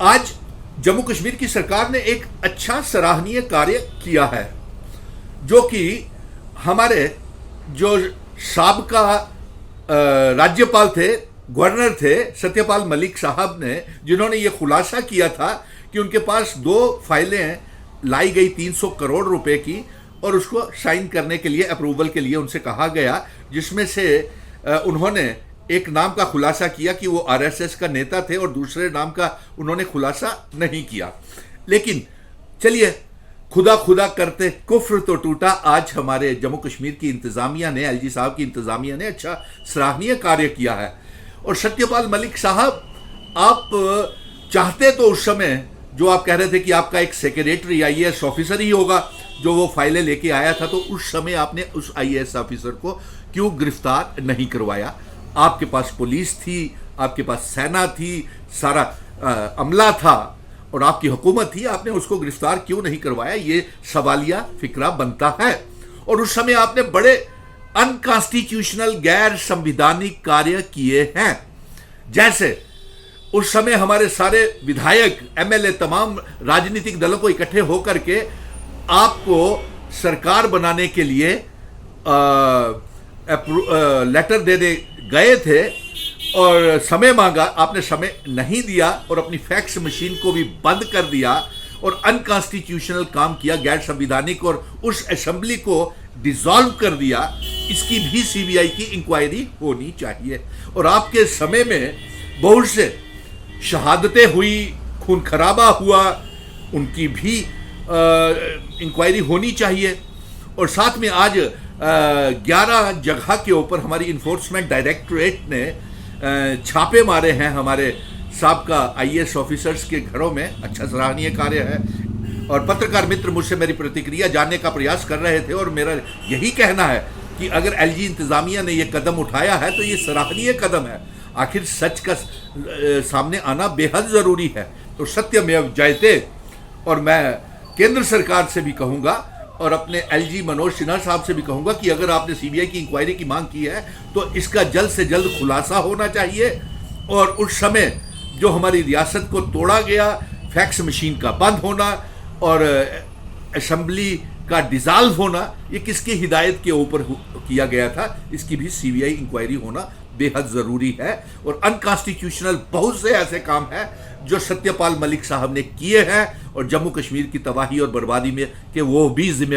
आज जम्मू कश्मीर की सरकार ने एक अच्छा सराहनीय कार्य किया है, जो कि हमारे जो साबका राज्यपाल थे, गवर्नर थे सत्यपाल मलिक साहब ने, जिन्होंने ये खुलासा किया था कि उनके पास 2 फाइलें लाई गई 300 करोड़ रुपए की, और उसको साइन करने के लिए, अप्रूवल के लिए उनसे कहा गया, जिसमें से उन्होंने एक नाम का खुलासा किया कि वो आरएसएस का नेता थे और दूसरे नाम का उन्होंने खुलासा नहीं किया। लेकिन चलिए, खुदा खुदा करते कुफ्र तो टूटा। आज हमारे जम्मू कश्मीर की इंतजामिया ने, एलजी साहब की इंतजामिया ने अच्छा सराहनीय कार्य किया है। और सत्यपाल मलिक साहब, आप चाहते तो उस समय जो आप कह रहे थे कि आपका एक सेक्रेटरी आईएएस ऑफिसर ही होगा जो वो फाइलें लेके आया था, तो उस समय आपने उस आईएएस ऑफिसर को क्यों गिरफ्तार नहीं करवाया? आपके पास पुलिस थी, आपके पास सेना थी, सारा अमला था और आपकी हुकूमत थी, आपने उसको गिरफ्तार क्यों नहीं करवाया? ये सवालिया फिक्रा बनता है। और उस समय आपने बड़े अनकॉन्स्टिट्यूशनल, गैर संविधानिक कार्य किए हैं। जैसे उस समय हमारे सारे विधायक, एमएलए, तमाम राजनीतिक दलों को इकट्ठे होकर के आपको सरकार बनाने के लिए लेटर देने गए थे और समय मांगा, आपने समय नहीं दिया और अपनी फैक्स मशीन को भी बंद कर दिया और अनकॉन्स्टिट्यूशनल काम किया, गैर संविधानिक, और उस असेंबली को डिसॉल्व कर दिया। इसकी भी सीबीआई की इंक्वायरी होनी चाहिए। और आपके समय में बहुत से शहादतें हुई, खून खराबा हुआ, उनकी भी इंक्वायरी होनी चाहिए। और साथ में आज 11 जगह के ऊपर हमारी इन्फोर्समेंट डायरेक्टरेट ने छापे मारे हैं हमारे साबका आईएएस ऑफिसर्स के घरों में। अच्छा सराहनीय कार्य है। और पत्रकार मित्र मुझसे मेरी प्रतिक्रिया जानने का प्रयास कर रहे थे और मेरा यही कहना है कि अगर एलजी इंतजामिया ने यह कदम उठाया है तो ये सराहनीय कदम है। आखिर सच का सामने आना बेहद ज़रूरी है। तो सत्यमेव जयते। और मैं केंद्र सरकार से भी कहूँगा और अपने एलजी मनोज सिन्हा साहब से भी कहूँगा कि अगर आपने सीबीआई की इंक्वायरी की मांग की है तो इसका जल्द से जल्द खुलासा होना चाहिए। और उस समय जो हमारी रियासत को तोड़ा गया, फैक्स मशीन का बंद होना और असेंबली का डिसॉल्व होना, ये किसकी हिदायत के ऊपर किया गया था? इसकी भी सीबीआई इंक्वायरी होना बेहद ज़रूरी है। और अनकॉन्स्टिट्यूशनल बहुत से ऐसे काम हैं जो सत्यपाल मलिक साहब ने किए हैं और जम्मू कश्मीर की तबाही और बर्बादी में के वो भी जिम्मेदार